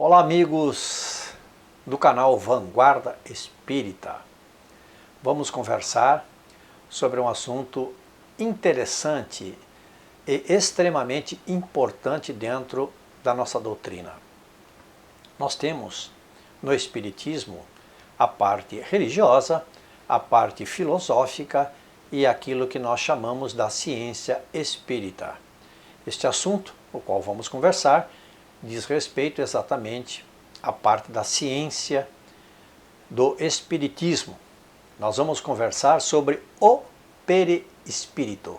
Olá amigos do canal Vanguarda Espírita. Vamos conversar sobre um assunto interessante e extremamente importante dentro da nossa doutrina. Nós temos no Espiritismo a parte religiosa, a parte filosófica e aquilo que nós chamamos da ciência espírita. Este assunto, o qual vamos conversar, diz respeito exatamente à parte da ciência do Espiritismo. Nós vamos conversar sobre o perispírito.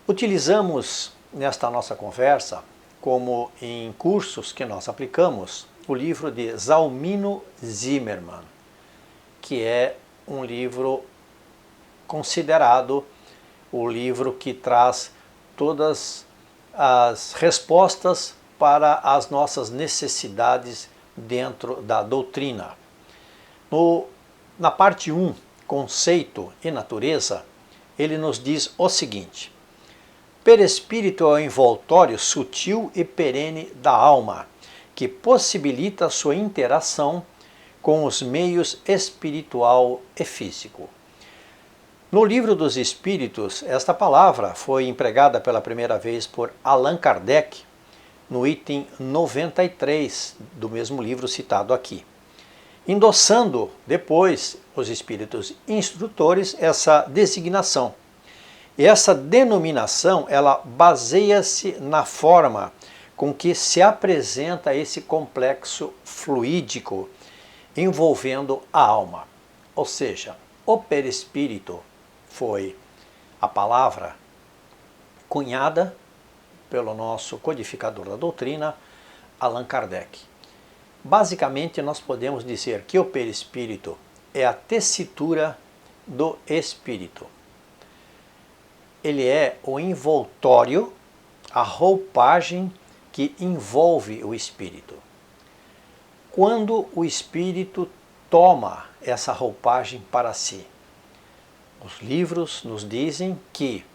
Utilizamos nesta nossa conversa, como em cursos que nós aplicamos, o livro de Zalmino Zimmermann, que é um livro considerado o livro que traz todas as respostas para as nossas necessidades dentro da doutrina. Na parte 1, conceito e natureza, ele nos diz o seguinte: perispírito é o envoltório sutil e perene da alma, que possibilita sua interação com os meios espiritual e físico. No Livro dos Espíritos, esta palavra foi empregada pela primeira vez por Allan Kardec, no item 93 do mesmo livro citado aqui, endossando depois os espíritos instrutores essa designação. E essa denominação, ela baseia-se na forma com que se apresenta esse complexo fluídico envolvendo a alma. Ou seja, o perispírito foi a palavra cunhada pelo nosso codificador da doutrina, Allan Kardec. Basicamente, nós podemos dizer que o perispírito é a tessitura do espírito. Ele é o envoltório, a roupagem que envolve o espírito. Quando o espírito toma essa roupagem para si, os livros nos dizem que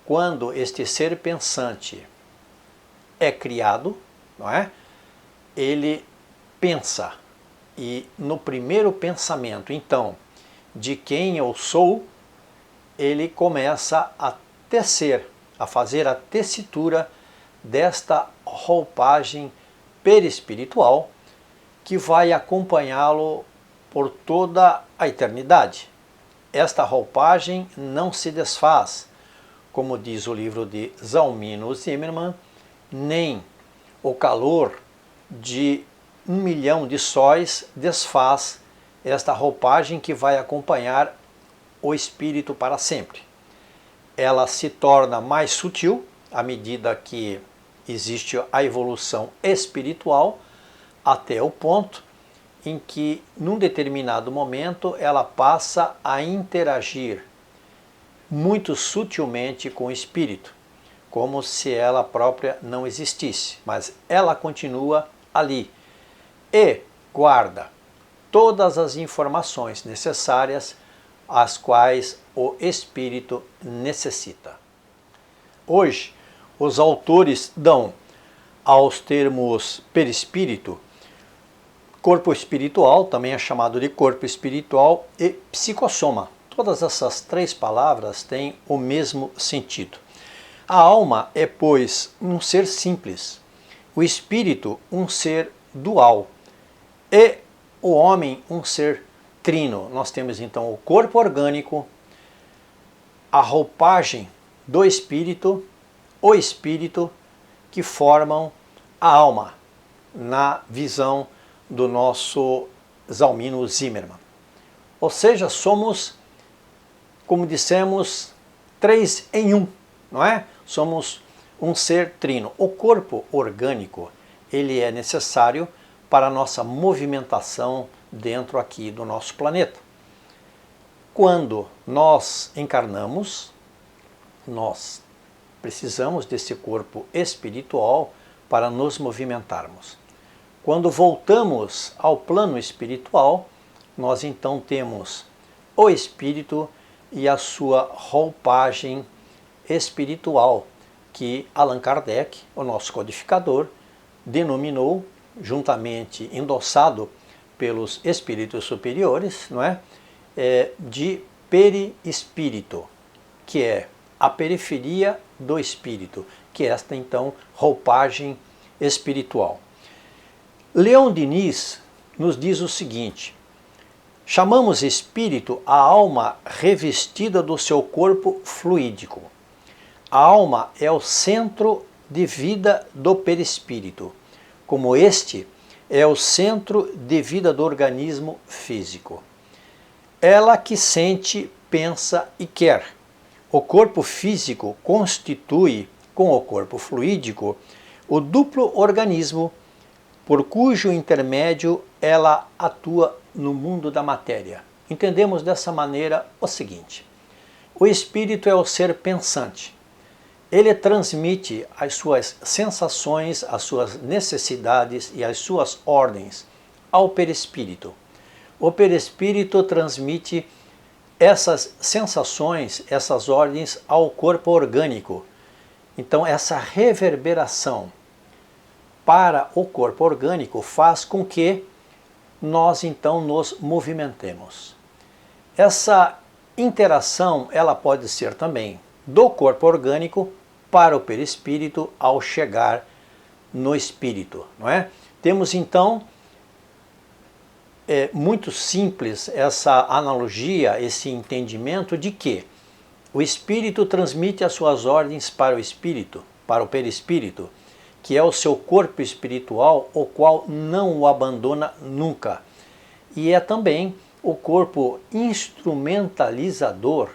quando este ser pensante é criado, não é? Ele pensa, e no primeiro pensamento, então, de quem eu sou, ele começa a tecer, a fazer a tessitura desta roupagem perispiritual que vai acompanhá-lo por toda a eternidade. Esta roupagem não se desfaz, como diz o livro de Zalmino Zimmermann, nem o calor de 1 milhão de sóis desfaz esta roupagem que vai acompanhar o espírito para sempre. Ela se torna mais sutil à medida que existe a evolução espiritual, até o ponto em que, num determinado momento, ela passa a interagir muito sutilmente com o espírito, como se ela própria não existisse, mas ela continua ali e guarda todas as informações necessárias as quais o espírito necessita. Hoje, os autores dão aos termos perispírito, corpo espiritual, também é chamado de corpo espiritual, e psicossoma. Todas essas três palavras têm o mesmo sentido. A alma é, pois, um ser simples, o espírito um ser dual e o homem um ser trino. Nós temos então o corpo orgânico, a roupagem do espírito, o espírito, que formam a alma, na visão do nosso Zalmino Zimmermann. Ou seja, somos, como dissemos, 3 em 1, não é? Somos um ser trino. O corpo orgânico, ele é necessário para a nossa movimentação dentro aqui do nosso planeta. Quando nós encarnamos, nós precisamos desse corpo espiritual para nos movimentarmos. Quando voltamos ao plano espiritual, nós então temos o espírito e a sua roupagem espiritual, que Allan Kardec, o nosso codificador, denominou, juntamente endossado pelos espíritos superiores, não é? De perispírito, que é a periferia do espírito, que é esta então roupagem espiritual. Leon Denis nos diz o seguinte: chamamos espírito a alma revestida do seu corpo fluídico. A alma é o centro de vida do perispírito, como este é o centro de vida do organismo físico. Ela que sente, pensa e quer. O corpo físico constitui, com o corpo fluídico, o duplo organismo por cujo intermédio ela atua no mundo da matéria. Entendemos dessa maneira o seguinte: o espírito é o ser pensante. Ele transmite as suas sensações, as suas necessidades e as suas ordens ao perispírito. O perispírito transmite essas sensações, essas ordens ao corpo orgânico. Então, essa reverberação para o corpo orgânico faz com que nós então nos movimentemos. Essa interação ela pode ser também do corpo orgânico para o perispírito ao chegar no espírito, não é? Temos então muito simples essa analogia, esse entendimento de que o espírito transmite as suas ordens para o espírito, para o perispírito, que é o seu corpo espiritual, o qual não o abandona nunca. E é também o corpo instrumentalizador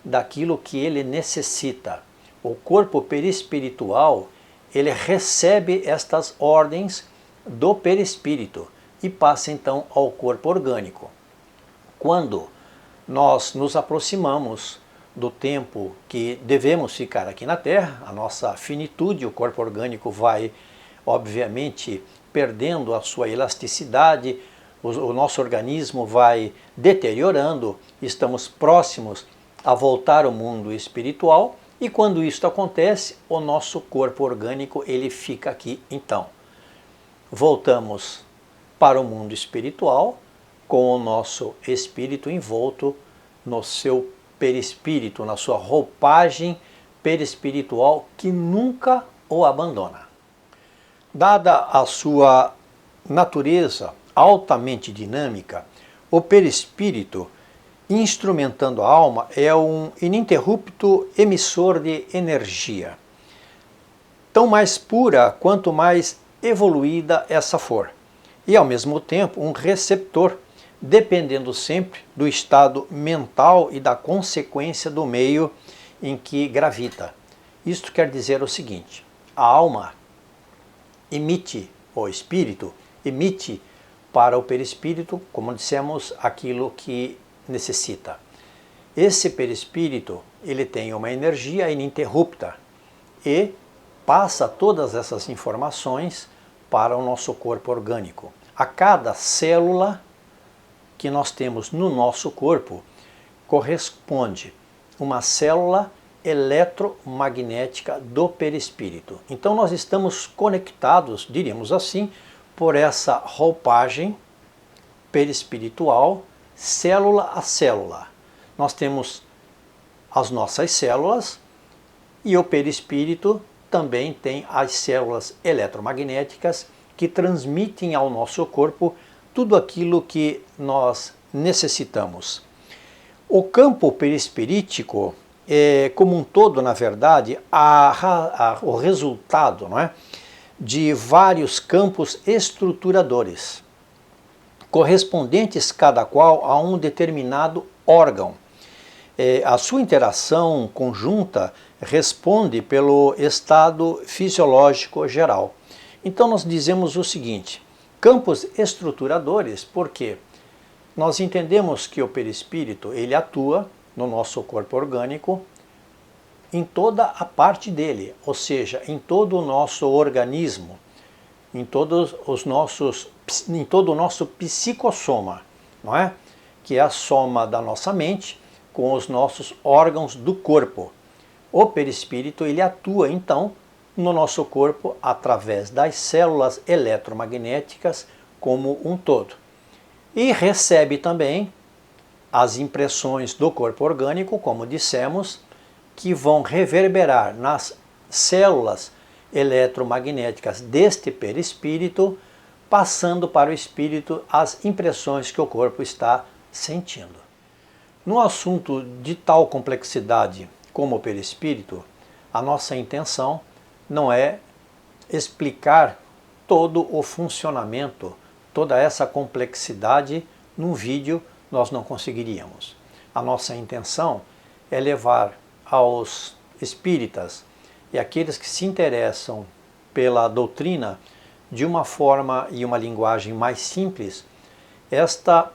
daquilo que ele necessita. O corpo perispiritual, ele recebe estas ordens do perispírito e passa então ao corpo orgânico. Quando nós nos aproximamos do tempo que devemos ficar aqui na Terra, a nossa finitude, o corpo orgânico vai, obviamente, perdendo a sua elasticidade, o nosso organismo vai deteriorando, estamos próximos a voltar ao mundo espiritual, e quando isso acontece, o nosso corpo orgânico ele fica aqui então. Voltamos para o mundo espiritual com o nosso espírito envolto no seu perispírito, na sua roupagem perispiritual que nunca o abandona. Dada a sua natureza altamente dinâmica, o perispírito, instrumentando a alma, é um ininterrupto emissor de energia, tão mais pura quanto mais evoluída essa for, e ao mesmo tempo um receptor, dependendo sempre do estado mental e da consequência do meio em que gravita. Isto quer dizer o seguinte: a alma emite, o espírito emite para o perispírito, como dissemos, aquilo que necessita. Esse perispírito, ele tem uma energia ininterrupta e passa todas essas informações para o nosso corpo orgânico. A cada célula que nós temos no nosso corpo corresponde uma célula eletromagnética do perispírito. Então nós estamos conectados, diríamos assim, por essa roupagem perispiritual, célula a célula. Nós temos as nossas células e o perispírito também tem as células eletromagnéticas que transmitem ao nosso corpo tudo aquilo que nós necessitamos. O campo perispirítico é, como um todo, na verdade, o resultado, não é, de vários campos estruturadores, correspondentes cada qual a um determinado órgão. A sua interação conjunta responde pelo estado fisiológico geral. Então nós dizemos o seguinte: campos estruturadores, porque nós entendemos que o perispírito ele atua no nosso corpo orgânico em toda a parte dele, ou seja, em todo o nosso organismo, em todo o nosso psicossoma, não é? Que é a soma da nossa mente com os nossos órgãos do corpo. O perispírito ele atua então no nosso corpo através das células eletromagnéticas como um todo. E recebe também as impressões do corpo orgânico, como dissemos, que vão reverberar nas células eletromagnéticas deste perispírito, passando para o espírito as impressões que o corpo está sentindo. No assunto de tal complexidade como o perispírito, a nossa intenção não é explicar todo o funcionamento, toda essa complexidade num vídeo, nós não conseguiríamos. A nossa intenção é levar aos espíritas e aqueles que se interessam pela doutrina de uma forma e uma linguagem mais simples, esta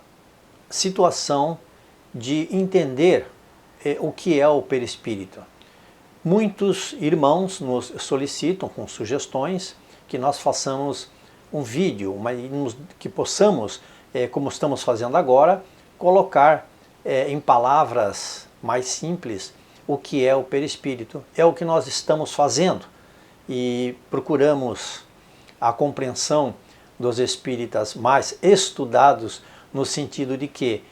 situação de entender o que é o perispírito. Muitos irmãos nos solicitam com sugestões que nós façamos um vídeo, que possamos, como estamos fazendo agora, colocar em palavras mais simples o que é o perispírito. É o que nós estamos fazendo e procuramos a compreensão dos espíritas mais estudados, no sentido de que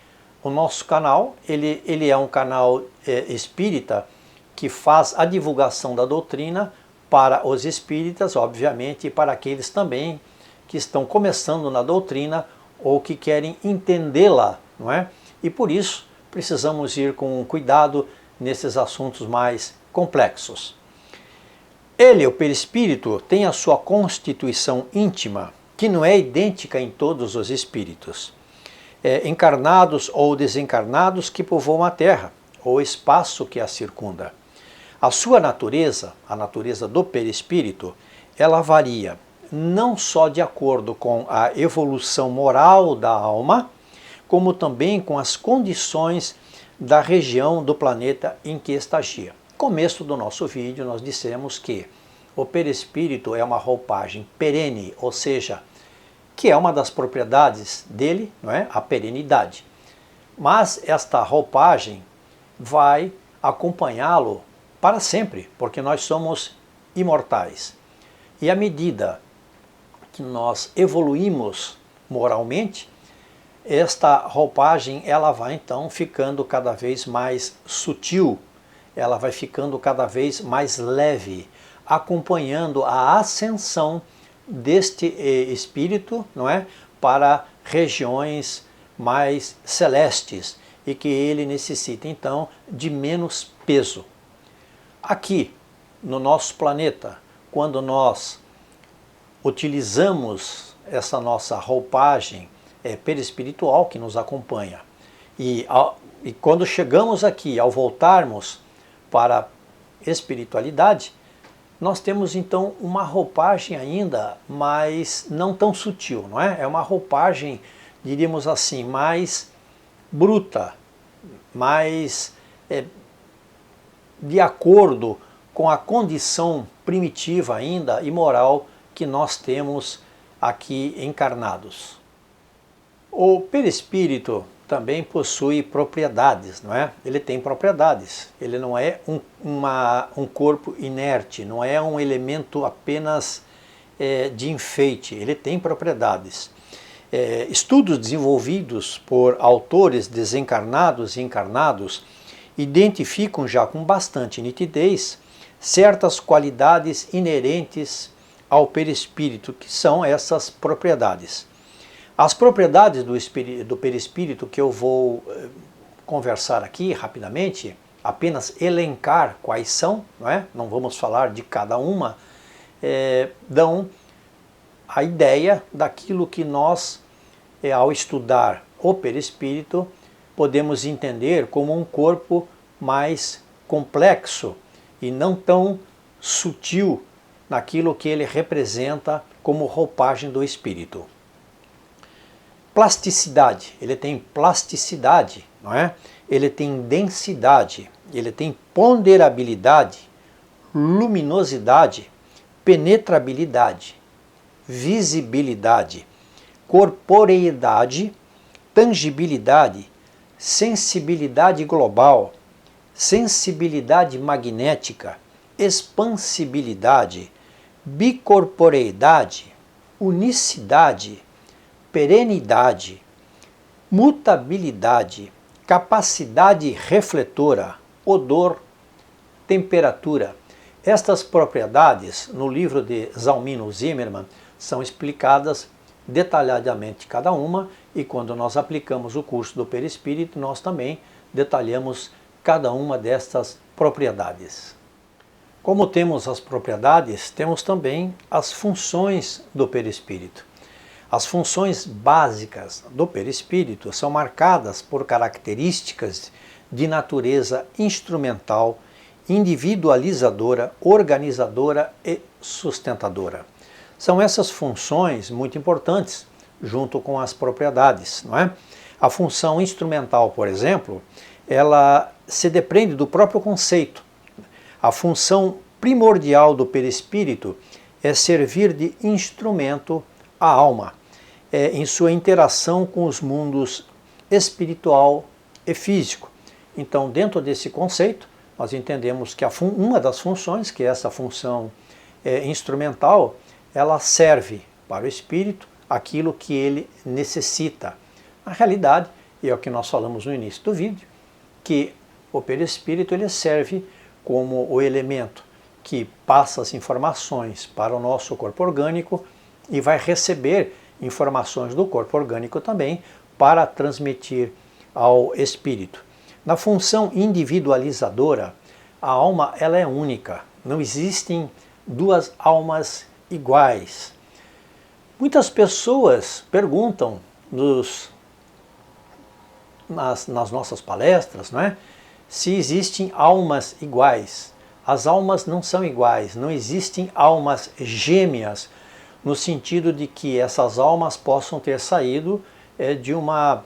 o nosso canal ele é um canal espírita que faz a divulgação da doutrina para os espíritas, obviamente, e para aqueles também que estão começando na doutrina ou que querem entendê-la, não é? E por isso precisamos ir com cuidado nesses assuntos mais complexos. Ele, o perispírito, tem a sua constituição íntima, que não é idêntica em todos os espíritos, encarnados ou desencarnados que povoam a Terra, ou o espaço que a circunda. A sua natureza, a natureza do perispírito, ela varia não só de acordo com a evolução moral da alma, como também com as condições da região do planeta em que estagia. No começo do nosso vídeo nós dissemos que o perispírito é uma roupagem perene, ou seja, que é uma das propriedades dele, não é? A perenidade. Mas esta roupagem vai acompanhá-lo para sempre, porque nós somos imortais. E à medida que nós evoluímos moralmente, esta roupagem ela vai então ficando cada vez mais sutil, ela vai ficando cada vez mais leve, acompanhando a ascensão deste espírito, não é, para regiões mais celestes e que ele necessita então de menos peso. Aqui no nosso planeta, quando nós utilizamos essa nossa roupagem perispiritual que nos acompanha e quando chegamos aqui, ao voltarmos para a espiritualidade, nós temos então uma roupagem ainda, mas não tão sutil, não é? É uma roupagem, diríamos assim, mais bruta, mais de acordo com a condição primitiva ainda e moral que nós temos aqui encarnados. O perispírito também possui propriedades, não é? Ele tem propriedades, ele não é um corpo inerte, não é um elemento apenas de enfeite, ele tem propriedades. Estudos desenvolvidos por autores desencarnados e encarnados identificam já com bastante nitidez certas qualidades inerentes ao perispírito, que são essas propriedades. As propriedades do perispírito que eu vou conversar aqui rapidamente, apenas elencar quais são, não é? Não vamos falar de cada uma, dão a ideia daquilo que nós, ao estudar o perispírito, podemos entender como um corpo mais complexo e não tão sutil naquilo que ele representa como roupagem do espírito. Plasticidade, ele tem plasticidade, não é? Ele tem densidade, ele tem ponderabilidade, luminosidade, penetrabilidade, visibilidade, corporeidade, tangibilidade, sensibilidade global, sensibilidade magnética, expansibilidade, bicorporeidade, unicidade, perenidade, mutabilidade, capacidade refletora, odor, temperatura. Estas propriedades, no livro de Zalmino Zimmermann, são explicadas detalhadamente cada uma, e quando nós aplicamos o curso do perispírito, nós também detalhamos cada uma destas propriedades. Como temos as propriedades, temos também as funções do perispírito. As funções básicas do perispírito são marcadas por características de natureza instrumental, individualizadora, organizadora e sustentadora. São essas funções muito importantes, junto com as propriedades, não é? A função instrumental, por exemplo, ela se depende do próprio conceito. A função primordial do perispírito é servir de instrumento à alma, em sua interação com os mundos espiritual e físico. Então, dentro desse conceito, nós entendemos que uma das funções, que é essa função instrumental, ela serve para o espírito aquilo que ele necessita. Na realidade, e é o que nós falamos no início do vídeo, que o perispírito ele serve como o elemento que passa as informações para o nosso corpo orgânico e vai receber informações do corpo orgânico também para transmitir ao espírito. Na função individualizadora, a alma ela é única, não existem duas almas iguais. Muitas pessoas perguntam nas nossas palestras, não é? Se existem almas iguais. As almas não são iguais, não existem almas gêmeas, no sentido de que essas almas possam ter saído de uma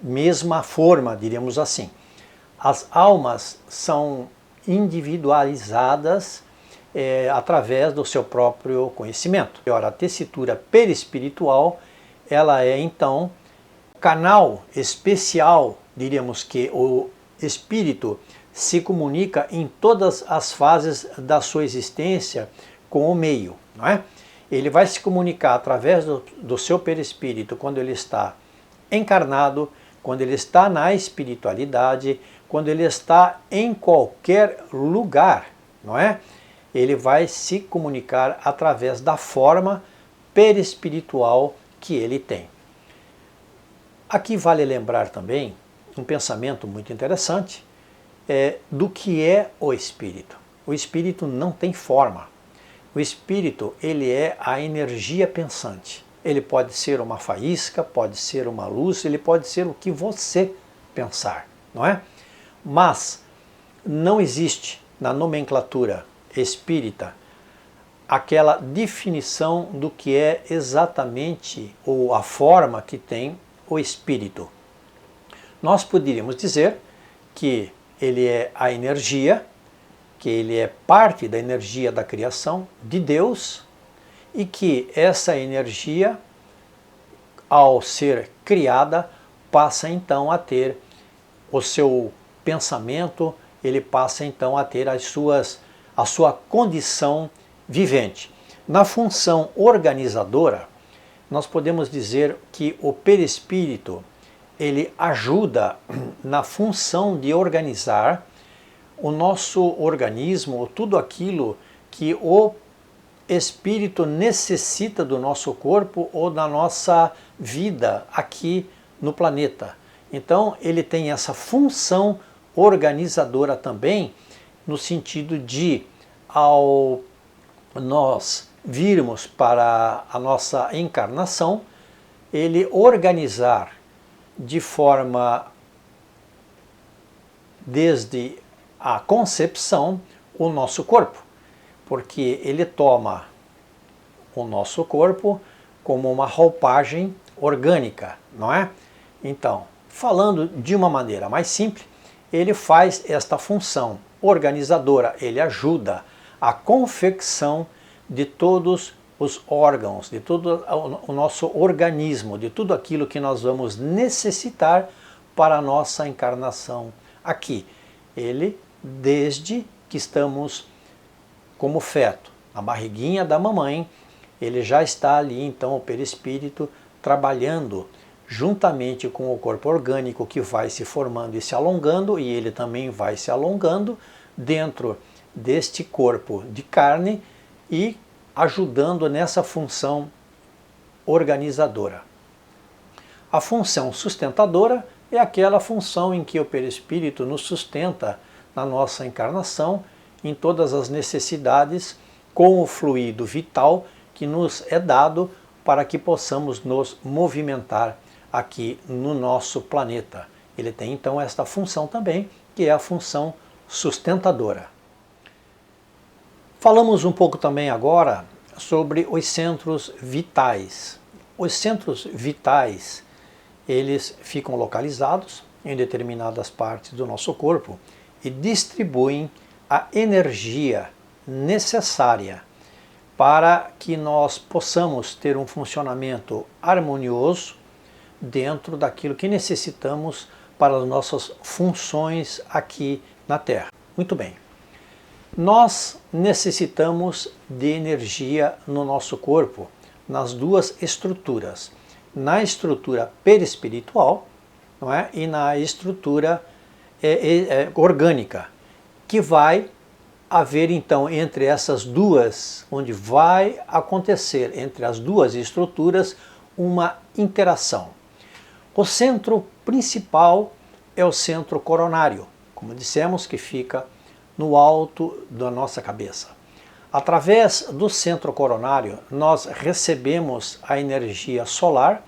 mesma forma, diríamos assim. As almas são individualizadas através do seu próprio conhecimento. Ora, a tessitura perispiritual, ela é então canal especial, diríamos que o espírito se comunica em todas as fases da sua existência com o meio, não é? Ele vai se comunicar através do seu perispírito quando ele está encarnado, quando ele está na espiritualidade, quando ele está em qualquer lugar, não é? Ele vai se comunicar através da forma perispiritual que ele tem. Aqui vale lembrar também um pensamento muito interessante do que é o espírito. O espírito não tem forma. O espírito ele é a energia pensante. Ele pode ser uma faísca, pode ser uma luz, ele pode ser o que você pensar, não é? Mas não existe na nomenclatura espírita aquela definição do que é exatamente ou a forma que tem o espírito. Nós poderíamos dizer que ele é a energia, que ele é parte da energia da criação de Deus e que essa energia, ao ser criada, passa então a ter o seu pensamento, ele passa então a ter a sua condição vivente. Na função organizadora, nós podemos dizer que o perispírito ele ajuda na função de organizar o nosso organismo, tudo aquilo que o espírito necessita do nosso corpo ou da nossa vida aqui no planeta. Então ele tem essa função organizadora também, no sentido de, ao nós virmos para a nossa encarnação, ele organizar de forma, desde a concepção, o nosso corpo, porque ele toma o nosso corpo como uma roupagem orgânica, não é? Então, falando de uma maneira mais simples, ele faz esta função organizadora, ele ajuda a confecção de todos os órgãos, de todo o nosso organismo, de tudo aquilo que nós vamos necessitar para a nossa encarnação aqui. Ele, desde que estamos como feto, a barriguinha da mamãe, ele já está ali, então, o perispírito trabalhando juntamente com o corpo orgânico que vai se formando e se alongando, e ele também vai se alongando dentro deste corpo de carne e ajudando nessa função organizadora. A função sustentadora é aquela função em que o perispírito nos sustenta na nossa encarnação, em todas as necessidades, com o fluido vital que nos é dado para que possamos nos movimentar aqui no nosso planeta. Ele tem então esta função também, que é a função sustentadora. Falamos um pouco também agora sobre os centros vitais. Os centros vitais, eles ficam localizados em determinadas partes do nosso corpo e distribuem a energia necessária para que nós possamos ter um funcionamento harmonioso dentro daquilo que necessitamos para as nossas funções aqui na Terra. Muito bem. Nós necessitamos de energia no nosso corpo, nas duas estruturas. Na estrutura perispiritual, não é? E na estrutura orgânica, que vai haver então entre essas duas, onde vai acontecer entre as duas estruturas uma interação. O centro principal é o centro coronário, como dissemos, que fica no alto da nossa cabeça. Através do centro coronário, nós recebemos a energia solar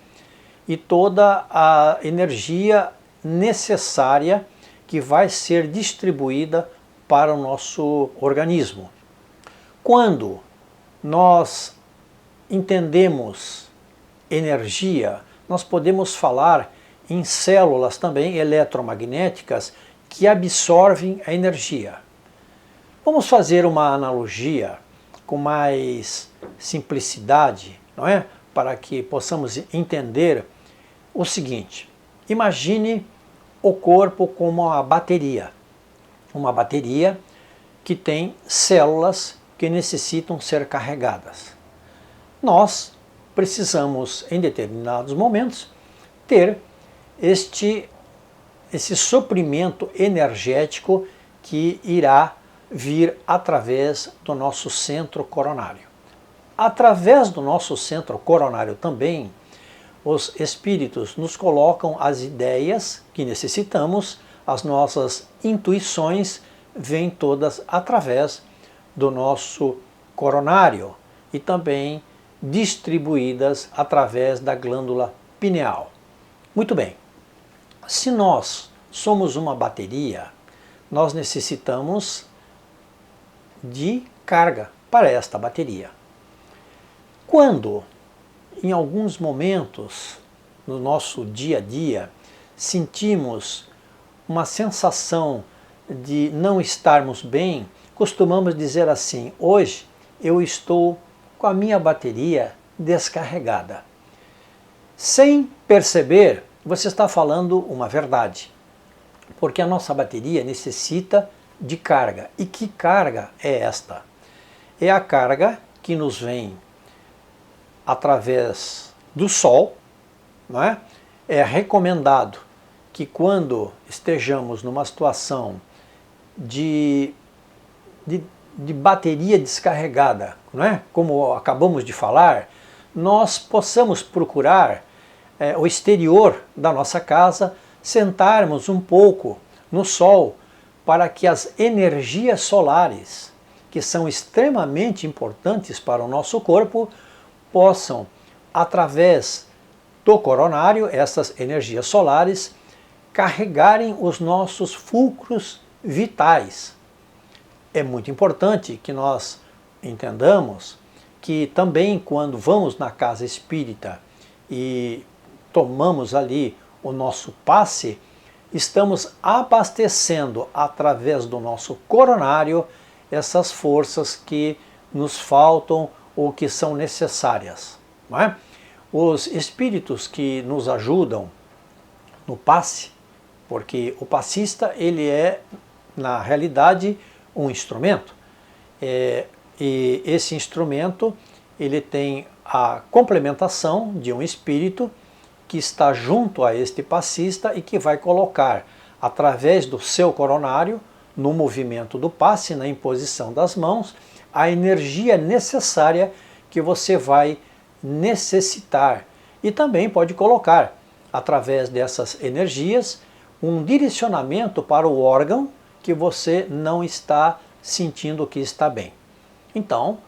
e toda a energia necessária que vai ser distribuída para o nosso organismo. Quando nós entendemos energia, nós podemos falar em células também eletromagnéticas que absorvem a energia. Vamos fazer uma analogia com mais simplicidade, não é? Para que possamos entender o seguinte: imagine o corpo como uma bateria que tem células que necessitam ser carregadas. Nós precisamos, em determinados momentos, ter esse suprimento energético que irá vir através do nosso centro coronário. Através do nosso centro coronário também, os espíritos nos colocam as ideias que necessitamos, as nossas intuições vêm todas através do nosso coronário e também distribuídas através da glândula pineal. Muito bem, se nós somos uma bateria, nós necessitamos de carga para esta bateria. Quando, em alguns momentos no nosso dia a dia, sentimos uma sensação de não estarmos bem, costumamos dizer assim: hoje eu estou com a minha bateria descarregada. Sem perceber, você está falando uma verdade, porque a nossa bateria necessita de carga. E que carga é esta? É a carga que nos vem através do Sol, não é? É recomendado que quando estejamos numa situação de bateria descarregada, não é? Como acabamos de falar, nós possamos procurar o exterior da nossa casa, sentarmos um pouco no sol, para que as energias solares, que são extremamente importantes para o nosso corpo, possam, através do coronário, essas energias solares, carregarem os nossos fulcros vitais. É muito importante que nós entendamos que também quando vamos na casa espírita e tomamos ali o nosso passe, estamos abastecendo através do nosso coronário essas forças que nos faltam ou que são necessárias, não é? Os espíritos que nos ajudam no passe, porque o passista ele é, na realidade, um instrumento. E esse instrumento, ele tem a complementação de um espírito que está junto a este passista e que vai colocar, através do seu coronário, no movimento do passe, na imposição das mãos, a energia necessária que você vai necessitar. E também pode colocar, através dessas energias, um direcionamento para o órgão que você não está sentindo que está bem. Então,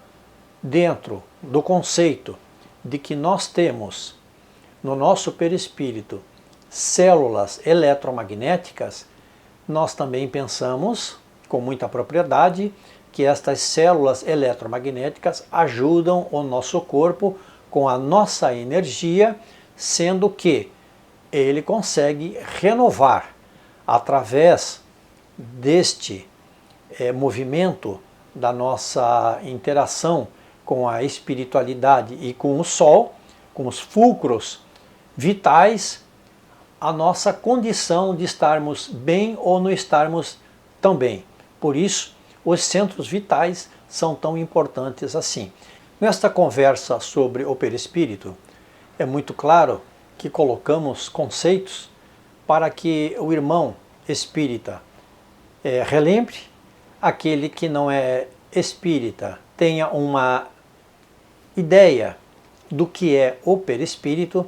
dentro do conceito de que nós temos no nosso perispírito células eletromagnéticas, nós também pensamos, com muita propriedade, que estas células eletromagnéticas ajudam o nosso corpo com a nossa energia, sendo que ele consegue renovar através deste movimento da nossa interação com a espiritualidade e com o Sol, com os fulcros vitais, a nossa condição de estarmos bem ou não estarmos tão bem. Por isso, os centros vitais são tão importantes assim. Nesta conversa sobre o perispírito, é muito claro que colocamos conceitos para que o irmão espírita relembre, aquele que não é espírita tenha uma ideia do que é o perispírito,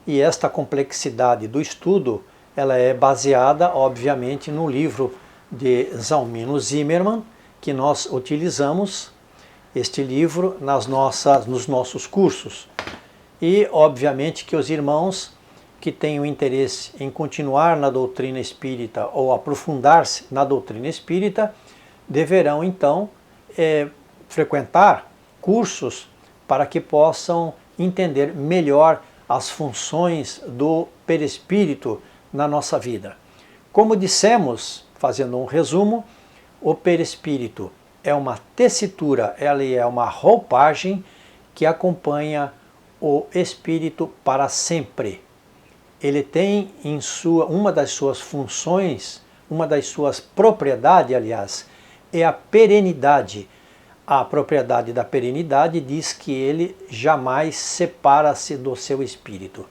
e esta complexidade do estudo ela é baseada, obviamente, no livro de Zalmino Zimmermann, que nós utilizamos este livro nos nossos cursos. E, obviamente, que os irmãos que tenham interesse em continuar na doutrina espírita ou aprofundar-se na doutrina espírita, deverão, então, frequentar cursos para que possam entender melhor as funções do perispírito na nossa vida. Como dissemos, fazendo um resumo, o perispírito é uma tessitura, ela é uma roupagem que acompanha o espírito para sempre. Ele tem em uma das suas funções, uma das suas propriedades, aliás, é a perenidade. A propriedade da perenidade diz que ele jamais separa-se do seu espírito.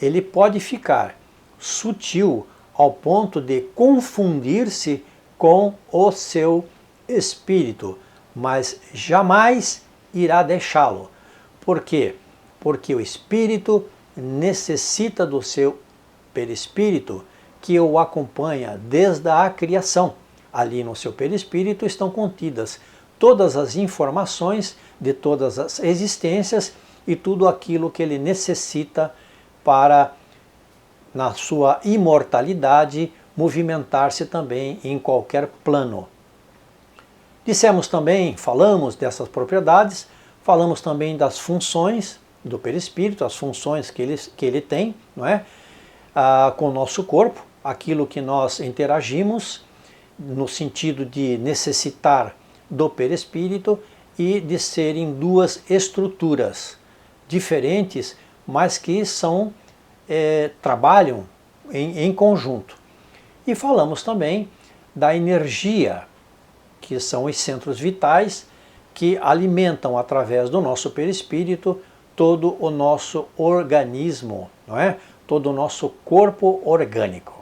Ele pode ficar sutil ao ponto de confundir-se com o seu espírito, mas jamais irá deixá-lo. Por quê? Porque o espírito necessita do seu perispírito, que o acompanha desde a criação. Ali no seu perispírito estão contidas todas as informações de todas as existências e tudo aquilo que ele necessita para, na sua imortalidade, movimentar-se também em qualquer plano. Dissemos também, falamos dessas propriedades, falamos também das funções do perispírito, as funções que ele tem, não é? Com o nosso corpo, aquilo que nós interagimos, no sentido de necessitar do perispírito e de serem duas estruturas diferentes, mas que trabalham em conjunto. E falamos também da energia, que são os centros vitais que alimentam através do nosso perispírito todo o nosso organismo, não é? Todo o nosso corpo orgânico.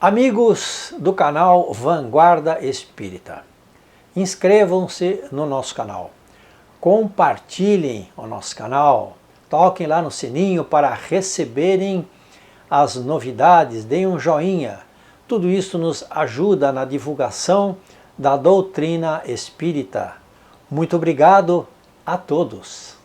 Amigos do canal Vanguarda Espírita, inscrevam-se no nosso canal, compartilhem o nosso canal, toquem lá no sininho para receberem as novidades, deem um joinha. Tudo isso nos ajuda na divulgação da doutrina espírita. Muito obrigado a todos.